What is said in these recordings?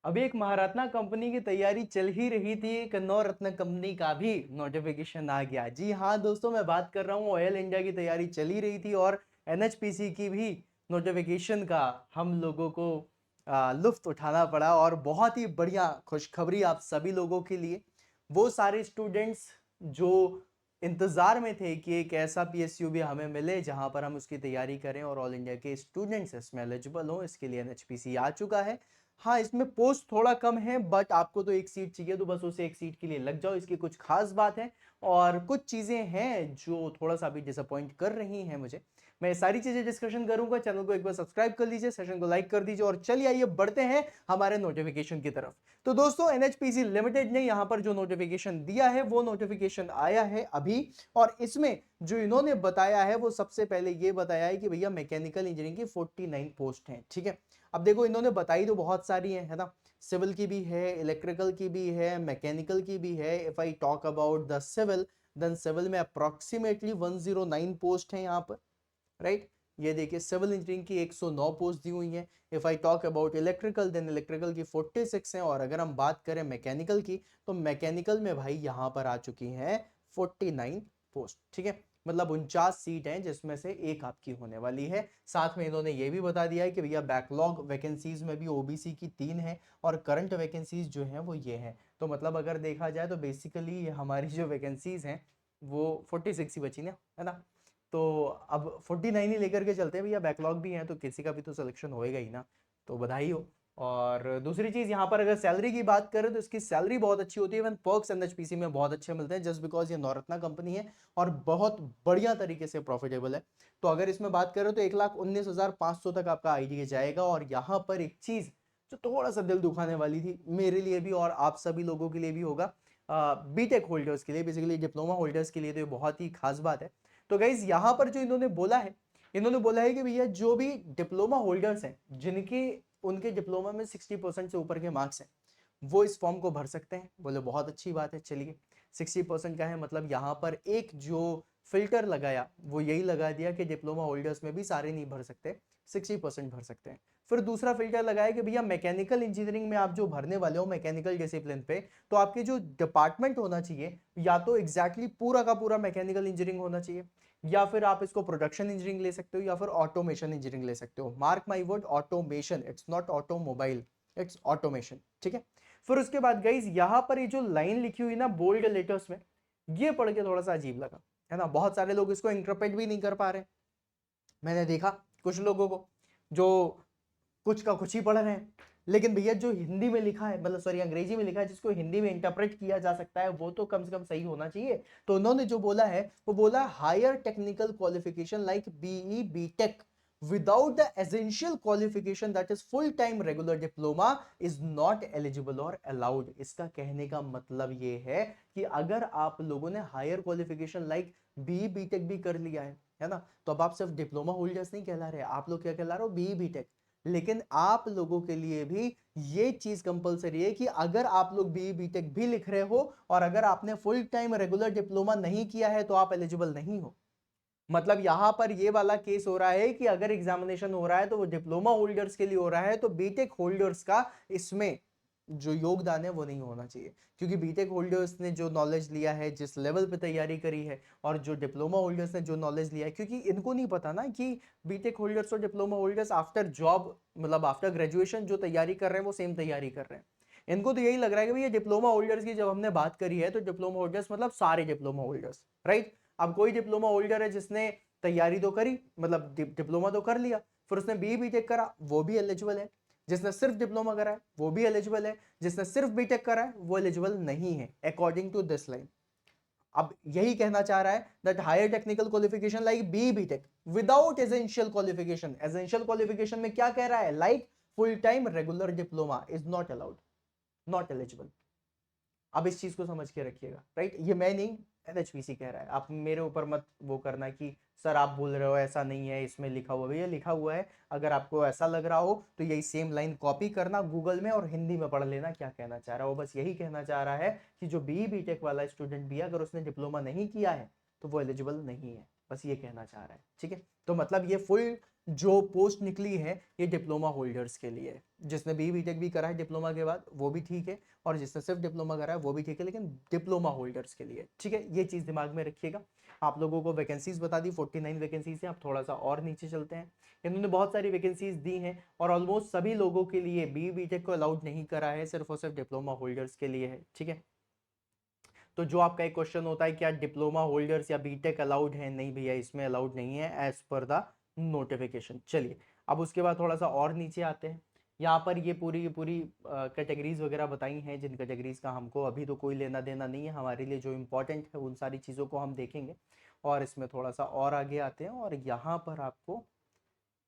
अभी एक महारत्ना कंपनी की तैयारी चल ही रही थी, एक नवरत्न कंपनी का भी नोटिफिकेशन आ गया। जी हाँ दोस्तों, मैं बात कर रहा हूँ ऑयल इंडिया की तैयारी चली रही थी और एनएचपीसी की भी नोटिफिकेशन का हम लोगों को लुफ्त उठाना पड़ा। और बहुत ही बढ़िया खुशखबरी आप सभी लोगों के लिए, वो सारे स्टूडेंट्स जो इंतजार में थे कि एक ऐसा पीएसयू भी हमें मिले जहां पर हम उसकी तैयारी करें और ऑल इंडिया के स्टूडेंट्स इसमें एलिजिबल हो, इसके लिए एनएचपीसी आ चुका है। हाँ, इसमें पोस्ट थोड़ा कम है, बट आपको तो एक सीट चाहिए तो बस उस एक सीट के लिए लग जाओ, इसकी कुछ खास बात है। और कुछ चीजें हैं जो थोड़ा सा भी डिसअपॉइंट कर रही हैं मुझे। मैं सारी चीजें डिस्कशन करूंगा। चैनल को एक बार सब्सक्राइब कर लीजिए, सेशन को लाइक कर दीजिए और चलिए आइए बढ़ते हैं हमारे नोटिफिकेशन की तरफ। तो दोस्तों, एनएचपीसी लिमिटेड ने यहां पर जो नोटिफिकेशन दिया है वो नोटिफिकेशन आया है अभी। और इसमें जो इन्होंने बताया है वो सबसे पहले ये बताया है कि भैया मैकेनिकल इंजीनियरिंग की 49 पोस्ट हैं। ठीक है, अब देखो इन्होंने बताई तो बहुत सारी है ना। सिविल की भी है, इलेक्ट्रिकल की भी है, मैकेनिकल की भी है। If I talk about the civil, then civil में अप्रोक्सीमेटली 109 पोस्ट है यहाँ पर, राइट। ये देखिए सिविल इंजीनियरिंग की 109 पोस्ट दी हुई है। If I talk about electrical, then electrical की 46 है। और अगर हम बात करें मैकेनिकल की, तो मैकेनिकल में भाई यहाँ पर आ चुकी है 49 पोस्ट। ठीक है, मतलब 49 सीट हैं जिसमें से एक आपकी होने वाली है। साथ में इन्होंने ये भी बता दिया है कि भैया बैकलॉग वैकेंसीज में भी ओबीसी की 3 है और करंट वैकेंसीज जो हैं वो ये हैं। तो मतलब अगर देखा जाए तो बेसिकली हमारी जो वैकेंसीज हैं वो 46 ही बची ना, है ना। तो अब 49 ही लेकर के चलते हैं भैया, बैकलॉग भी है तो किसी का भी तो सिलेक्शन होएगा ही ना। तो बधाई हो। और दूसरी चीज यहाँ पर अगर सैलरी की बात करें तो इसकी सैलरी बहुत अच्छी होती है। इवन पर्क्स एनएचपीसी में बहुत अच्छे मिलते हैं, जस्ट बिकॉज ये नवरत्ना कंपनी है और बहुत बढ़िया तरीके से प्रॉफिटेबल है। तो अगर इसमें बात करें तो 1,19,500 तक आपका आईडीए जाएगा। और यहाँ पर एक चीज जो थोड़ा सा दिल दुखाने वाली थी मेरे लिए भी और आप सभी लोगों के लिए भी होगा, बीटेक होल्डर्स के लिए, बेसिकली डिप्लोमा होल्डर्स के लिए, तो ये बहुत ही खास बात है। तो गाइज यहाँ पर जो इन्होंने बोला है कि भैया जो भी डिप्लोमा होल्डर्स हैं जिनके उनके डिप्लोमा में 60% से ऊपर के मार्क्स हैं वो इस फॉर्म को भर सकते हैं। बोले बहुत अच्छी बात है। चलिए 60% का है, मतलब यहाँ पर एक जो फिल्टर लगाया वो यही लगा दिया कि डिप्लोमा होल्डर्स में भी सारे नहीं भर सकते, 60% भर सकते हैं। फिर दूसरा फिल्टर लगाया कि भैया मैकेनिकल इंजीनियरिंग में आप जो भरने वाले हो मैकेनिकल डिसिप्लिन पे, तो आपके जो डिपार्टमेंट होना चाहिए या तो एग्जैक्टली पूरा का पूरा मैकेनिकल इंजीनियरिंग होना चाहिए, या फिर आप इसको प्रोडक्शन इंजीनियरिंग ले सकते हो या फिर ऑटोमेशन इंजीनियरिंग ले सकते हो। Mark my word, automation, it's not automobile, it's automation. ठीक है, फिर उसके बाद गाइज यहां पर ये जो लाइन लिखी हुई ना बोल्ड लेटर्स में, ये पढ़ के थोड़ा सा अजीब लगा, है ना। बहुत सारे लोग इसको इंटरप्रेट भी नहीं कर पा रहे। मैंने देखा कुछ लोगों को जो कुछ का कुछ ही पढ़ रहे हैं, लेकिन भैया जो हिंदी में लिखा है, मतलब सॉरी अंग्रेजी में लिखा है, जिसको हिंदी में इंटरप्रेट किया जा सकता है वो तो कम से कम सही होना चाहिए। तो उन्होंने जो बोला है वो बोला higher technical qualification like BE BTech without the essential qualification that is full time regular diploma is not eligible or allowed। इसका कहने का मतलब ये है कि अगर आप लोगों ने higher qualification like BE BTech भी कर लिया है ना, तो अब आप सिर्फ डिप्लोमा होल्डर्स नहीं कहला रहे, आप लोग क्या कहला रहे हो, बीई बीटेक। लेकिन आप लोगों के लिए भी ये चीज कंपलसरी है कि अगर आप लोग बीई बीटेक भी लिख रहे हो और अगर आपने फुल टाइम रेगुलर डिप्लोमा नहीं किया है तो आप एलिजिबल नहीं हो। मतलब यहां पर ये वाला केस हो रहा है कि अगर एग्जामिनेशन हो रहा है तो वो डिप्लोमा होल्डर्स के लिए हो रहा है, तो बीटेक होल्डर्स का इसमें जो योगदान है वो नहीं होना चाहिए। क्योंकि बीटेक होल्डर्स ने जो नॉलेज लिया है, जिस लेवल पे तैयारी करी है, और जो डिप्लोमा होल्डर्स ने जो नॉलेज लिया है, क्योंकि इनको नहीं पता ना कि बीटेक होल्डर्स और डिप्लोमा होल्डर्स आफ्टर जॉब, मतलब आफ्टर ग्रेजुएशन जो तैयारी कर रहे हैं वो सेम तैयारी कर रहे हैं। इनको तो यही लग रहा है कि भैया डिप्लोमा होल्डर्स की जब हमने बात करी है तो डिप्लोमा होल्डर्स मतलब सारे डिप्लोमा होल्डर्स, राइट। अब कोई डिप्लोमा होल्डर है जिसने तैयारी तो करी, मतलब डिप्लोमा तो कर लिया, फिर उसने बी बीटेक करा, वो भी एलिजिबल है। जिसने सिर्फ डिप्लोमा करा है वो भी एलिजिबल है, जिसने सिर्फ बीटेक करा है वो एलिजिबल नहीं है अकॉर्डिंग टू दिस लाइन। अब यही कहना चाह रहा है that higher technical qualification like B BTech without essential qualification, essential qualification में क्या कह रहा है, like full time regular diploma is not allowed, not eligible. अब इस चीज को समझ के रखिएगा, राइट। ये मैं नहीं, एनएचपीसी कह रहा है। आप मेरे ऊपर मत वो करना कि सर आप बोल रहे हो ऐसा नहीं है, इसमें लिखा हुआ है, भैया लिखा हुआ है। अगर आपको ऐसा लग रहा हो तो यही सेम लाइन कॉपी करना गूगल में और हिंदी में पढ़ लेना क्या कहना चाह रहा है। वो बस यही कहना चाह रहा है कि जो बी बीटेक वाला स्टूडेंट भी है अगर उसने डिप्लोमा नहीं किया है तो वो एलिजिबल नहीं है, बस ये कहना चाह रहा है। ठीक है, तो मतलब ये फुल जो पोस्ट निकली है ये डिप्लोमा होल्डर्स के लिए है। जिसने बीटेक भी करा है डिप्लोमा के बाद वो भी ठीक है, और जिसने सिर्फ डिप्लोमा करा है वो भी ठीक है, लेकिन डिप्लोमा होल्डर्स के लिए, ठीक है, ये चीज दिमाग में रखिएगा। आप लोगों को वैकेंसीज बता दी, 49 वैकेंसीज हैं। आप थोड़ा सा और नीचे चलते हैं, इन्होंने बहुत सारी वैकेंसीज दी हैं और ऑलमोस्ट सभी लोगों के लिए बीटेक को अलाउड नहीं करा है, सिर्फ और सिर्फ डिप्लोमा होल्डर्स के लिए है, ठीक है। तो जो आपका एक क्वेश्चन होता है क्या डिप्लोमा होल्डर्स या बीटेक अलाउड है, नहीं भैया इसमें अलाउड नहीं है एज पर द नोटिफिकेशन। चलिए अब उसके बाद थोड़ा सा और नीचे आते हैं। यहाँ पर ये पूरी कैटेगरीज वगैरह बताई हैं, जिन कैटेगरीज का हमको अभी तो कोई लेना देना नहीं है, हमारे लिए जो इम्पोर्टेंट है उन सारी चीज़ों को हम देखेंगे। और इसमें थोड़ा सा और आगे आते हैं, और यहाँ पर आपको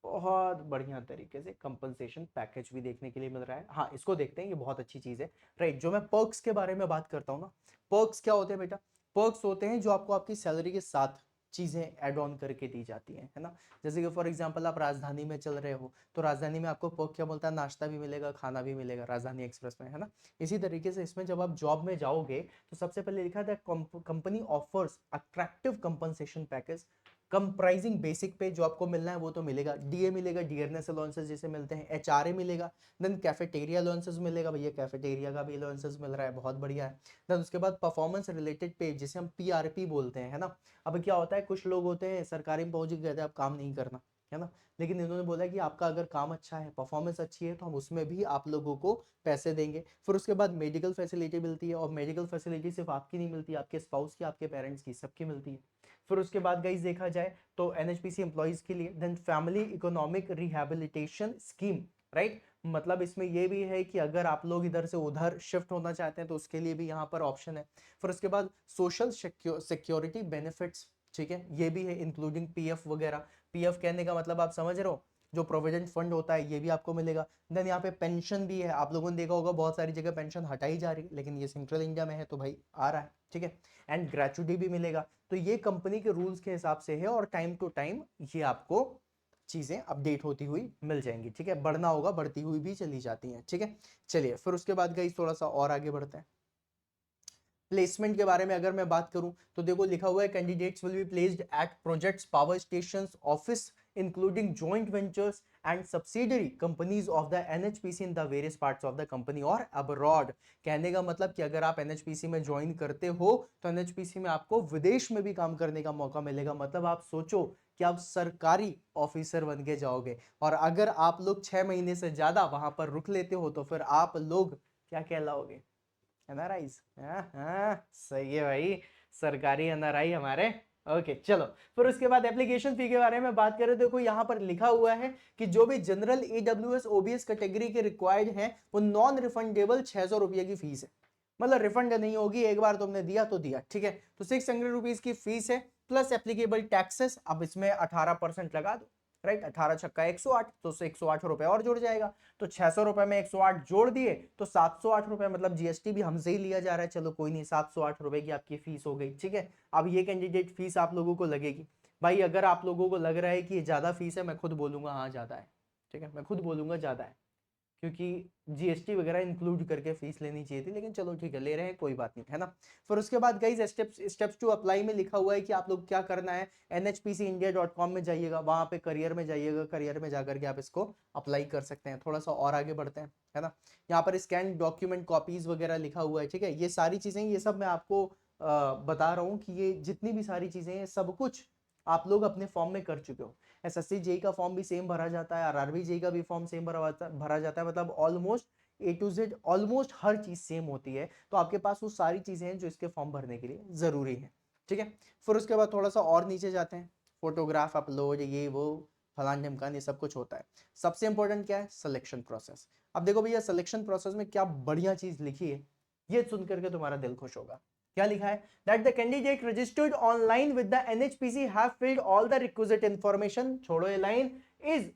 बहुत बढ़िया तरीके से कंपनसेशन पैकेज भी देखने के लिए मिल रहा है। हाँ, इसको देखते हैं, ये बहुत अच्छी चीज़ है, राइट। जो मैं पर्क्स के बारे में बात करता हूँ ना, पर्क्स क्या होते हैं बेटा? पर्क्स होते हैं जो आपको आपकी सैलरी के साथ चीज़ें ऐड ऑन करके दी जाती हैं, है ना। जैसे कि फॉर एग्जांपल आप राजधानी में चल रहे हो, तो राजधानी में आपको पर्क क्या बोलता है? नाश्ता भी मिलेगा, खाना भी मिलेगा राजधानी एक्सप्रेस में, है ना। इसी तरीके से इसमें जब आप जॉब में जाओगे तो सबसे पहले लिखा था company offers attractive compensation package comprising basic पे। जो आपको मिलना है वो तो मिलेगा, डीए मिलेगा, डियरनेस अलाउंसेस जैसे मिलते हैं, एचआरए मिलेगा, देन कैफेटेरिया अलाउंसेस मिलेगा, भैया कैफेटेरिया का भी अलाउंसेस मिल रहा है, बहुत बढ़िया है। देन उसके बाद परफॉर्मेंस रिलेटेड पे जिसे हम पीआरपी बोलते हैं, है ना। अब क्या होता है, कुछ लोग होते हैं सरकारी में पहुंच गए थे, अब काम नहीं करना, है ना। लेकिन इन्होंने बोला कि आपका अगर काम अच्छा है, परफॉर्मेंस अच्छी है, तो हम उसमें भी आप लोगों को पैसे देंगे। फिर उसके बाद मेडिकल फैसिलिटी मिलती है, और मेडिकल फैसिलिटी सिर्फ आपकी नहीं मिलती, आपके स्पाउस की, आपके पेरेंट्स की, सबकी मिलती है। फिर उसके बाद गाइस देखा जाए तो एनएचपीसी एम्प्लॉइज के लिए then family economic rehabilitation scheme, right. मतलब इसमें ये भी है कि अगर आप लोग इधर से उधर शिफ्ट होना चाहते हैं तो उसके लिए भी यहाँ पर ऑप्शन है। फिर उसके बाद सोशल सिक्योरिटी बेनिफिट्स, ठीक है, ये भी है, इंक्लूडिंग पीएफ वगैरह। पीएफ कहने का मतलब आप समझ रहे हो, जो प्रोविडेंट फंड होता है ये भी आपको मिलेगा। देन यहाँ पे पेंशन भी है, आप लोगों ने देखा होगा बहुत सारी जगह पेंशन हटाई जा रही है, लेकिन ये सेंट्रल इंडिया में है तो भाई आ रहा है, ठीक है। एंड ग्रेचुटी भी मिलेगा। तो ये कंपनी के रूल्स के हिसाब से है, और टाइम टू टाइम ये आपको चीजें अपडेट होती हुई मिल जाएंगी, ठीक है। बढ़ना होगा, बढ़ती हुई भी चली जाती हैं, ठीक है। चलिए फिर उसके बाद गाइस थोड़ा सा और आगे बढ़ते हैं। प्लेसमेंट के बारे में अगर मैं बात करूं तो देखो लिखा हुआ है candidates will be placed at projects, power stations, office including joint ventures and subsidiary companies of the NHPC in the various parts of the company और अब्रॉड। कहने का मतलब कि अगर आप एनएचपीसी में ज्वाइन करते हो तो एनएचपीसी में आपको विदेश में भी काम करने का मौका मिलेगा। मतलब आप सोचो कि आप सरकारी ऑफिसर बन के जाओगे, और अगर आप लोग 6 महीने से ज्यादा वहां पर रुक लेते हो तो फिर आप लोग क्या कहलाओगे? एनआरआईज। हाँ सही है भाई, सरकारी एनआरआई हमारे। ओके चलो, फिर उसके बाद एप्लीकेशन फी के बारे में बात करें, देखो यहाँ पर लिखा हुआ है कि जो भी जनरल ईडब्ल्यूएस ओबीएस कैटेगरी के रिक्वायर्ड हैं वो नॉन रिफंडेबल 600 रुपये की फीस है। मतलब रिफंड नहीं होगी, एक बार तुमने दिया तो दिया, ठीक है। तो 600 रुपीज की फीस है, प्लस एप्लीकेबल टैक्सेस। अब इसमें 18% लगा दो, राइट। 18 छक्का 108, तो 108 रुपए और जुड़ जाएगा। तो 600 रुपए में 108 जोड़ दिए तो 708 रुपए, मतलब जीएसटी भी हमसे ही लिया जा रहा है, चलो कोई नहीं, 708 रुपए की आपकी फीस हो गई, ठीक है। अब ये कैंडिडेट फीस आप लोगों को लगेगी। भाई अगर आप लोगों को लग रहा है कि ये ज्यादा फीस है, मैं खुद बोलूंगा हाँ ज्यादा है, ठीक है, मैं खुद बोलूंगा ज्यादा है, क्योंकि जीएसटी वगैरह इंक्लूड करके फीस लेनी चाहिए थी, लेकिन चलो ठीक है, ले रहे हैं, कोई बात नहीं, है ना। फिर उसके बाद गाइस स्टेप्स टू अप्लाई में लिखा हुआ है कि आप लोग क्या करना है, nhpcindia.com में जाइएगा, वहां पे करियर में जाइएगा, करियर में जाकर के आप इसको अप्लाई कर सकते हैं। थोड़ा सा और आगे बढ़ते हैं, है ना। यहाँ पर स्कैन डॉक्यूमेंट कॉपीज वगैरह लिखा हुआ है, ठीक है। ये सारी चीजें, ये सब मैं आपको बता रहा हूँ कि ये जितनी भी सारी चीजें हैं सब कुछ आप लोग अपने फॉर्म में कर चुके हो। एसएससी जेई का फॉर्म भी सेम भरा जाता है, आरआरबी जेई का भी फॉर्म सेम भरा जाता है, मतलब almost A to Z almost हर चीज सेम होती है। तो आपके पास वो सारी चीजें हैं जो इसके फॉर्म भरने के लिए जरूरी है, ठीक है। फिर उसके बाद थोड़ा सा और नीचे जाते हैं, फोटोग्राफ अपलोड, ये वो फलान ढमकान, ये सब कुछ होता है। सबसे इंपॉर्टेंट क्या है? Selection process. अब देखो भैया सिलेक्शन प्रोसेस में क्या बढ़िया चीज लिखी है, ये सुन करके तुम्हारा दिल खुश होगा। क्या लिखा है? that the candidate registered online with the NHPC have filled all the requisite information, छोड़ो ये line, is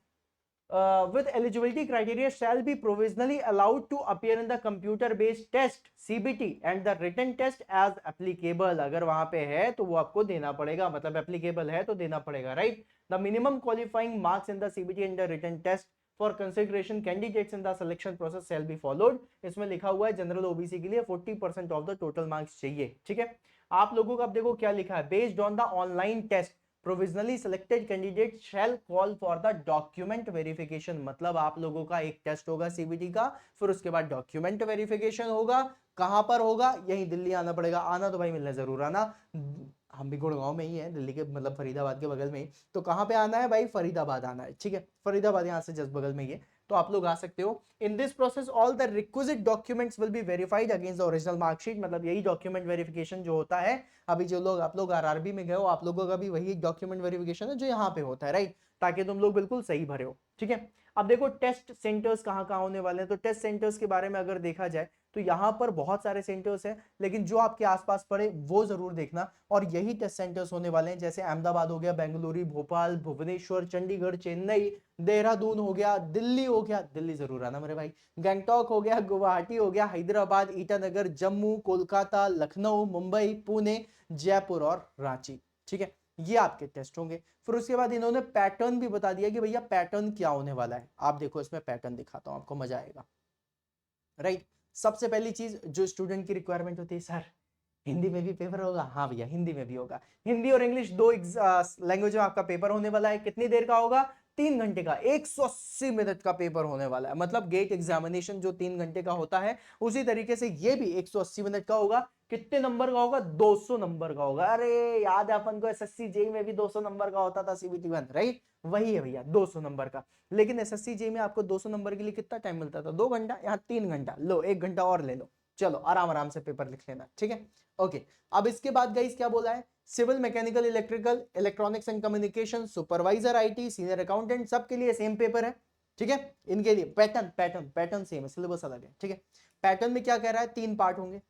with eligibility criteria shall be provisionally allowed to appear in the computer based test CBT and the written test as applicable। अगर वहां पे है तो वो आपको देना पड़ेगा, मतलब applicable है तो देना पड़ेगा, right। the minimum qualifying marks in the CBT and the written test for consideration candidates in the selection process shall be followed। इसमें लिखा हुआ है जनरल ओबीसी के लिए 40% ऑफ द टोटल मार्क्स चाहिए, ठीक है। आप लोगों का अब देखो क्या लिखा है, based on the online test. Provisionally selected candidate shall call for the document verification. मतलब आप लोगों का एक टेस्ट होगा सीबीटी का, फिर उसके बाद डॉक्यूमेंट वेरिफिकेशन होगा। कहां पर होगा? यहीं दिल्ली आना पड़ेगा। आना तो भाई मिलने जरूर आना, हम भी गुड़गांव में ही है, दिल्ली के मतलब फरीदाबाद के बगल में ही। तो कहां पे आना है भाई? फरीदाबाद आना है, ठीक है। फरीदाबाद यहाँ से जस्ट बगल में ही है, तो आप लोग आ सकते हो। In this process all the requisite documents will be verified against the original marksheet. मतलब यही डॉक्यूमेंट वेरिफिकेशन जो होता है, अभी जो लोग आप लोग आरआरबी में गए हो, आप लोगों का भी वही डॉक्यूमेंट वेरिफिकेशन है जो यहाँ पे होता है, राइट, ताकि तुम लोग बिल्कुल सही भरे हो, ठीक है। अब देखो टेस्ट सेंटर्स कहाँ कहाँ होने वाले हैं। तो टेस्ट सेंटर्स के बारे में अगर देखा जाए तो यहाँ पर बहुत सारे सेंटर्स हैं, लेकिन जो आपके आसपास पड़े वो जरूर देखना। और यही टेस्ट सेंटर्स होने वाले हैं, जैसे अहमदाबाद हो गया, बेंगलुरु, भोपाल, भुवनेश्वर, चंडीगढ़, चेन्नई, देहरादून हो गया, दिल्ली हो गया, दिल्ली जरूर आना मेरे भाई, गंगटोक हो गया, गुवाहाटी हो गया, हैदराबाद, ईटानगर, जम्मू, कोलकाता, लखनऊ, मुंबई, पुणे, जयपुर और रांची, ठीक है। ये आपके टेस्ट होंगे। फिर उसके बाद इन्होंने पैटर्न भी बता दिया कि भैया पैटर्न क्या होने वाला है। आप देखो इसमें पैटर्न दिखाता हूं आपको, मजा आएगा, राइट। सबसे पहली चीज जो स्टूडेंट की रिक्वायरमेंट होती है, सर हिंदी में भी पेपर होगा? हाँ भैया हिंदी में भी होगा। हिंदी और इंग्लिश दो लैंग्वेज में आपका पेपर होने वाला है। कितनी देर का होगा? 3 घंटे का, 180 मिनट का पेपर होने वाला है। मतलब गेट एग्जामिनेशन जो 3 घंटे का होता है, उसी तरीके से ये भी 180 मिनट का होगा। कितने नंबर का होगा? 200 नंबर का होगा। अरे याद है अपन को एसएससी जेई में भी 200 नंबर का होता था सीबीटी 1, राइट, वही है भैया 200 नंबर का। लेकिन एसएससी जेई में आपको 200 नंबर के लिए कितना टाइम मिलता था? 2 घंटा, यहाँ 3 घंटा। लो 1 घंटा और ले लो, चलो आराम आराम से पेपर लिख लेना, ठीक है। ओके, अब इसके बाद गाइस क्या बोला है? Civil, mechanical, electrical, electronics and communication, supervisor IT, senior accountant, सबके लिए सेम पेपर है, ठीक है। इनके लिए पैटर्न सेम है, सिलेबस अलग है, ठीक है। पैटर्न में क्या कह रहा है? 3 पार्ट होंगे।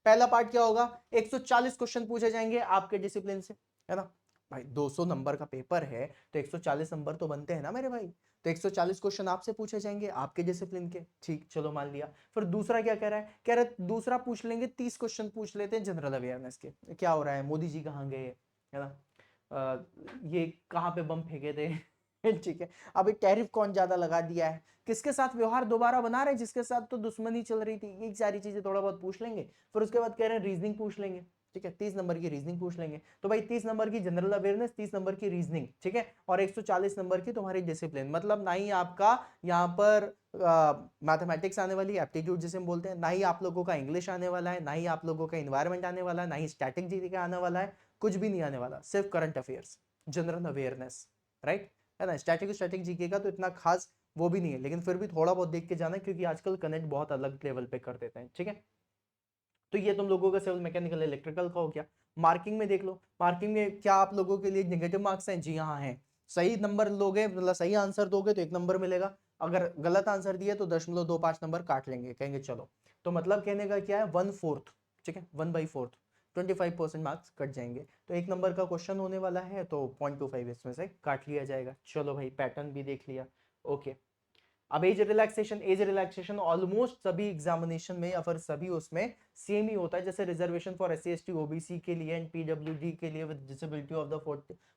पहला पार्ट क्या होगा? 140 क्वेश्चन पूछे जाएंगे आपके डिसिप्लिन से, है ना भाई। 200 नंबर का पेपर है तो 140 नंबर तो बनते हैं ना मेरे भाई। तो 140 क्वेश्चन आपसे पूछे जाएंगे आपके डिसिप्लिन के, ठीक, चलो मान लिया। फिर दूसरा क्या कह रहा है? कह रहा है दूसरा पूछ लेंगे, 30 क्वेश्चन पूछ लेते हैं जनरल अवेयरनेस के। क्या हो रहा है? मोदी जी कहाँ गए, है ना, ये कहाँ पे बम फेंके थे ठीक है। अभी टैरिफ कौन ज्यादा लगा दिया है, किसके साथ व्यवहार दोबारा बना रहे हैं, जिसके साथ तो दुश्मनी चल रही थी, ये सारी चीजें थोड़ा बहुत पूछ लेंगे। फिर उसके बाद कह रहे हैं रीजनिंग पूछ लेंगे, ठीक है। 30 नंबर की रीजनिंग पूछ लेंगे। तो भाई 30 नंबर की जनरल अवेयरनेस, 30 नंबर की रीजनिंग, ठीक है, और 140 नंबर की तुम्हारी डिसिप्लिन। मतलब ना ही आपका यहाँ पर मैथमेटिक्स आने वाली, एप्टीट्यूड जिसे हम बोलते हैं, ना ही आप लोगों का इंग्लिश आने वाला है, ना ही आप लोगों का इन्वायरमेंट आने वाला है, ना ही स्टैटिक जीके आने वाला है, कुछ भी नहीं आने वाला। सिर्फ current affairs, general awareness, right, है ना। स्टैटिक जीके का तो इतना खास वो भी नहीं है, लेकिन फिर भी थोड़ा बहुत देख के जाना, क्योंकि आजकल कनेक्ट बहुत अलग लेवल पे कर देते हैं, ठीक है। तो ये तुम लोगों का सिविल, मैकेनिकल, इलेक्ट्रिकल का हो गया। मार्किंग में देख लो, मार्किंग में क्या आप लोगों के लिए नेगेटिव मार्क्स हैं? जी हाँ है। सही नंबर लोगे, मतलब सही आंसर दोगे तो 1 नंबर मिलेगा। अगर गलत आंसर दिए तो 0.25 नंबर काट लेंगे, कहेंगे चलो। तो मतलब कहने का क्या है? 1/4, ठीक है, 1/4, 25% मार्क्स कट जाएंगे। तो 1 नंबर का क्वेश्चन होने वाला है, तो 0.25 इसमें से काट लिया जाएगा। चलो भाई पैटर्न भी देख लिया, ओके। अब एज रिलैक्सेशन ऑलमोस्ट सभी एग्जामिनेशन में या फिर सभी उसमें सेम ही होता है। जैसे reservation for SC ST OBC के लिए एंड पीडब्ल्यूडी के लिए with disability of the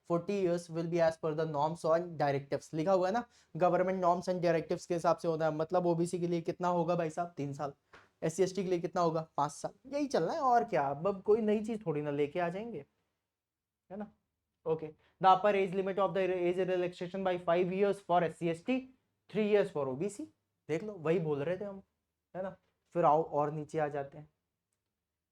40 years will be as per the norms and directives, लिखा हुआ है ना, गवर्नमेंट नॉर्म्स एंड डायरेक्टिव्स के हिसाब से होता है। मतलब ओबीसी के लिए कितना होगा भाई साहब? 3 साल। एससी एसटी के लिए कितना होगा? 5 साल। यही चलना है और क्या। अब कोई नई चीज थोड़ी ना लेके आ जाएंगे, है ना। Okay, the upper age limit of the age relaxation by 5 years for SC ST, 3 years for OBC. देख लो, वही बोल रहे थे हम, है ना। फिर आओ और नीचे आ जाते हैं,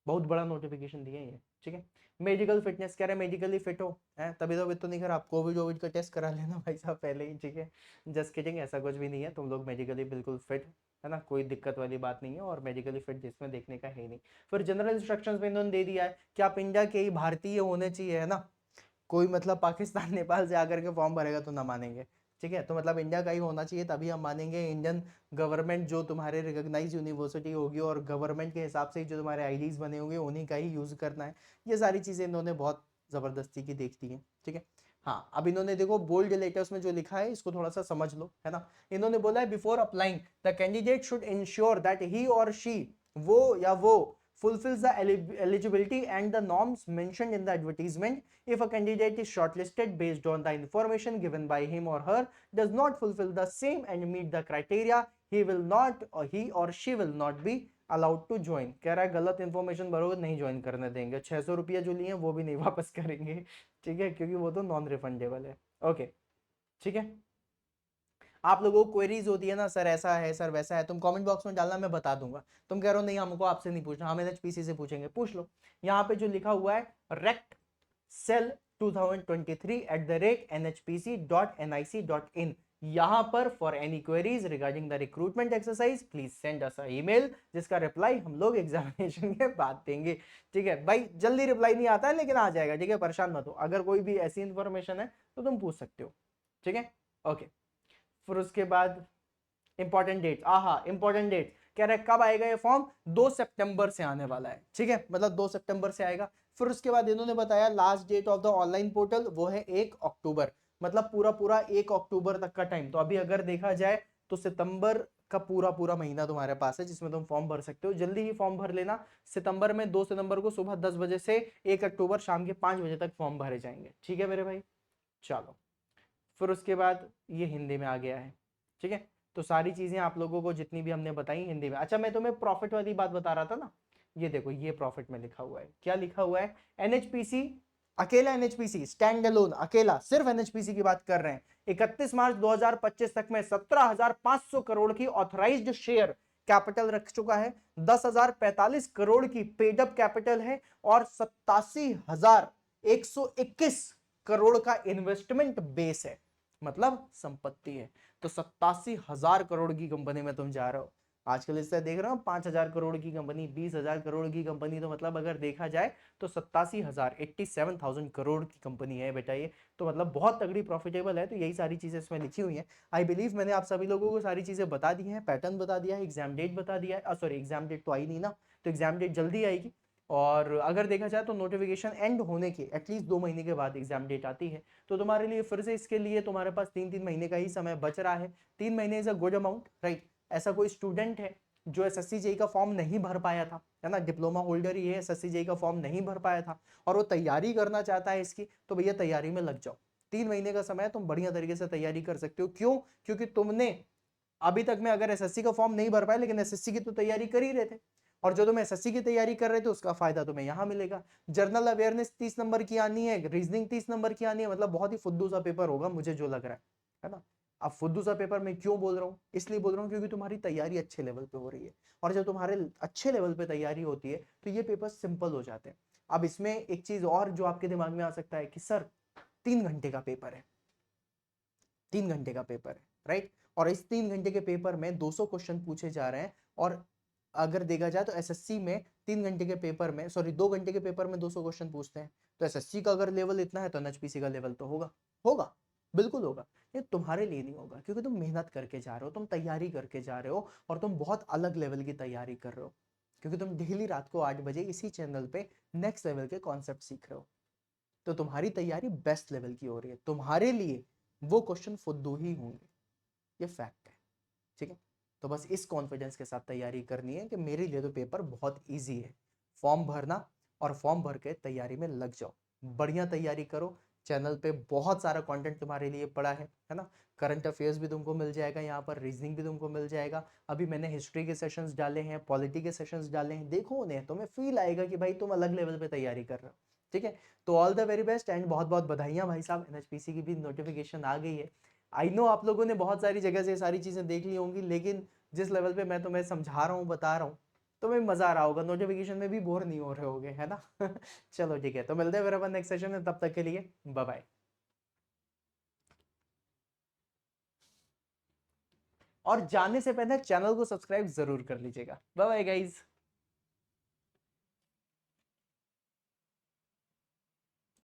बहुत बड़ा नोटिफिकेशन दिया है ये, ठीक है। मेडिकल फिटनेस कह रहे हैं मेडिकली फिट हो, है तभी तो नहीं कर, आप कोविड वोविड का टेस्ट करा लेना भाई साहब पहले ही, ठीक है। जस्ट किडिंग, ऐसा कुछ भी नहीं है, तुम लोग मेडिकली बिल्कुल फिट, है ना, कोई दिक्कत वाली बात नहीं है। और मेडिकली फिट जिसमें देखने का है ही नहीं। फिर जनरल इंस्ट्रक्शंस में इन्होंने दे दिया है कि आप इंडिया के ही भारतीय होने चाहिए, है ना। कोई मतलब पाकिस्तान नेपाल से आकर के फॉर्म भरेगा तो ना मानेंगे, ठीक है। तो मतलब इंडिया का ही होना चाहिए तभी हम मानेंगे। इंडियन गवर्नमेंट जो तुम्हारे रिकॉग्नाइज यूनिवर्सिटी होगी और गवर्नमेंट के हिसाब से जो तुम्हारे आईडीज बने होंगे उन्हीं का ही यूज करना है। ये सारी चीजें इन्होंने बहुत जबरदस्ती की देख दी है, ठीक है। हाँ, अब इन्होंने देखो बोल्ड लेटर्स में जो लिखा है इसको थोड़ा सा समझ लो, है ना। इन्होंने बोला है before applying the candidate should ensure that he और शी, वो या वो, fulfills the eligibility and the norms mentioned in the advertisement. If a candidate is shortlisted based on the information given by him or her does not fulfill the same and meet the criteria, he will not, or he or she will not be allowed to join. कह रहा है गलत information भरोगे नहीं join करने देंगे, 600 रुपया जो लिए वो भी नहीं वापस करेंगे, ठीक है, क्योंकि वो तो नॉन रिफंडेबल है। ओके, ठीक है। आप लोगों को क्वेरीज होती है ना, सर ऐसा है, सर वैसा है, तुम कमेंट बॉक्स में डालना, मैं बता दूंगा। तुम कह रहे हो नहीं हमको आपसे नहीं पूछना, हम एनएचपीसी से पूछेंगे, पूछ लो। यहाँ पे जो लिखा हुआ है रेक्ट सेल 2023@nhpc.nic.in, यहाँ पर for any queries regarding the recruitment exercise please send us a email, जिसका रिप्लाई हम लोग एग्जामिनेशन के बाद देंगे। ठीक है भाई, जल्दी रिप्लाई नहीं आता है लेकिन आ जाएगा। ठीक है, परेशान मत हो, अगर कोई भी ऐसी इंफॉर्मेशन है तो तुम पूछ सकते हो। ठीक है, ओके। फिर उसके बाद इंपॉर्टेंट डेट, आहा इंपॉर्टेंट डेट कह रहे कब आएगा ये फॉर्म, 2 सितंबर से आने वाला है। ठीक है, मतलब 2 सितंबर से आएगा। फिर उसके बाद इन्होंने बताया last date of the online portal वो है 1 अक्टूबर, मतलब पूरा पूरा 1 अक्टूबर तक का टाइम। तो अभी अगर देखा जाए तो सितंबर का पूरा पूरा महीना तुम्हारे पास है जिसमें तुम फॉर्म भर सकते हो। जल्दी ही फॉर्म भर लेना। सितंबर में 2 सितंबर को सुबह 10 बजे से 1 अक्टूबर शाम के 5 बजे तक फॉर्म भरे जाएंगे। ठीक है मेरे भाई, चलो। फिर उसके बाद ये हिंदी में आ गया है। ठीक है, तो सारी चीजें आप लोगों को जितनी भी हमने बताई हिंदी में। अच्छा, मैं तुम्हें प्रॉफिट वाली बात बता रहा था ना, ये देखो ये प्रॉफिट में लिखा हुआ है। क्या लिखा हुआ है, एनएचपीसी अकेला, एनएचपीसी स्टैंड अलोन अकेला, सिर्फ एनएचपीसी की बात कर रहे हैं, 31 मार्च 2025 तक में 17,500 करोड़ की ऑथराइज्ड शेयर कैपिटल रख चुका है, 10,045 करोड़ की पेडअप कैपिटल है और 87,121 करोड़ का इन्वेस्टमेंट बेस है, मतलब संपत्ति है। तो 87,000 करोड़ की कंपनी में तुम जा रहे हो। आजकल इससे देख रहा हूं 5,000 करोड़ की कंपनी, 20,000 करोड़ की कंपनी, तो मतलब अगर देखा जाए तो 87,000 87,000 करोड़ की कंपनी है बेटा ये। तो मतलब बहुत तगड़ी प्रॉफिटेबल है। तो यही सारी चीजें इसमें लिखी हुई हैं। आई बिलीव मैंने आप सभी लोगों को सारी चीजें बता दी हैं, पैटर्न बता दिया है, एग्जाम डेट बता दिया है। सॉरी, एग्जाम डेट तो आई नहीं ना, तो एग्जाम डेट जल्दी आएगी। और अगर देखा जाए तो नोटिफिकेशन एंड होने के एटलीस्ट 2 महीने के बाद एग्जाम डेट आती है। तो तुम्हारे लिए फिर से इसके लिए तुम्हारे पास 3-3 महीने का ही समय बच रहा है। 3 महीने is a good amount, right. ऐसा कोई स्टूडेंट है जो एसएससी जेई का फॉर्म नहीं भर पाया था, है ना, डिप्लोमा होल्डर ही है, एसएससी जेई का फॉर्म नहीं भर पाया था और वो तैयारी करना चाहता है इसकी, तो भैया तैयारी में लग जाओ। 3 महीने का समय तुम बढ़िया तरीके से तैयारी कर सकते हो। क्यों? क्योंकि तुमने अभी तक में अगर एसएससी का फॉर्म नहीं भर पाए लेकिन एसएससी की तो तैयारी कर ही रहे थे, और जो तुम एसएससी की तैयारी कर रहे थे उसका फायदा तुम्हें यहां मिलेगा। जनरल अवेयरनेस 30 नंबर की आनी है, रीजनिंग 30 नंबर की आनी है, मतलब बहुत ही फुद्दू सा पेपर होगा मुझे जो लग रहा है ना। अब फुद्दू सा पेपर मैं क्यों बोल रहा हूँ, इसलिए बोल रहा हूँ क्योंकि तुम्हारी तैयारी अच्छे लेवल पे हो रही है, और जब तुम्हारे अच्छे लेवल पे तैयारी होती है तो ये पेपर सिंपल हो जाते हैं। अब इसमें एक चीज और जो आपके दिमाग में आ सकता है कि सर 3 घंटे का पेपर है, 3 घंटे का पेपर है, राइट। और इस 3 घंटे के पेपर में 200 क्वेश्चन पूछे जा रहे हैं। और अगर देखा जाए तो एसएससी में 3 घंटे के पेपर में, सॉरी 2 घंटे के पेपर में 200 क्वेश्चन पूछते हैं। तो एसएससी का अगर लेवल इतना है तो एनएचपीसी का लेवल तो होगा, होगा, बिल्कुल होगा। ये तुम्हारे लिए नहीं होगा क्योंकि तुम मेहनत करके जा रहे हो, तुम तैयारी करके जा रहे हो, और तुम बहुत अलग लेवल की तैयारी कर रहे हो, क्योंकि तुम डेली रात को 8 बजे इसी चैनल पे नेक्स्ट लेवल के कॉन्सेप्ट सीख रहे हो। तो तुम्हारी तैयारी बेस्ट लेवल की हो रही है, तुम्हारे लिए वो क्वेश्चन फुद्दू ही होंगे, ये फैक्ट है। ठीक है, तो बस इस कॉन्फिडेंस के साथ तैयारी करनी है कि मेरे लिए तो पेपर बहुत इजी है। फॉर्म भरना और फॉर्म भर के तैयारी में लग जाओ, बढ़िया तैयारी करो। चैनल पे बहुत सारा कंटेंट तुम्हारे लिए पड़ा है ना। करंट अफेयर्स भी तुमको मिल जाएगा, यहाँ पर रीजनिंग भी तुमको मिल जाएगा। अभी मैंने हिस्ट्री के सेशंस डाले हैं, पॉलिटी के सेशंस डाले हैं, देखो उन्हें, तुम्हें फील आएगा कि भाई तुम अलग लेवल पे तैयारी कर रहे हो। ठीक है, तो all the very best and बहुत बहुत बधाइयां भाई साहब, एनएचपीसी की भी नोटिफिकेशन आ गई है। आई नो आप लोगों ने बहुत सारी जगह से सारी चीजें देख ली होंगी, लेकिन जिस लेवल पे मैं तुम्हें समझा रहा हूँ, बता रहा हूँ, तुम्हें मजा आ रहा होगा, नोटिफिकेशन में भी बोर नहीं हो रहे होगे, है ना। चलो ठीक है, तो मिलते हैं फिर अपन नेक्स्ट सेशन में, तब तक के लिए बाय बाय। और जाने से पहले चैनल को सब्सक्राइब जरूर कर लीजिएगा। Bye bye guys.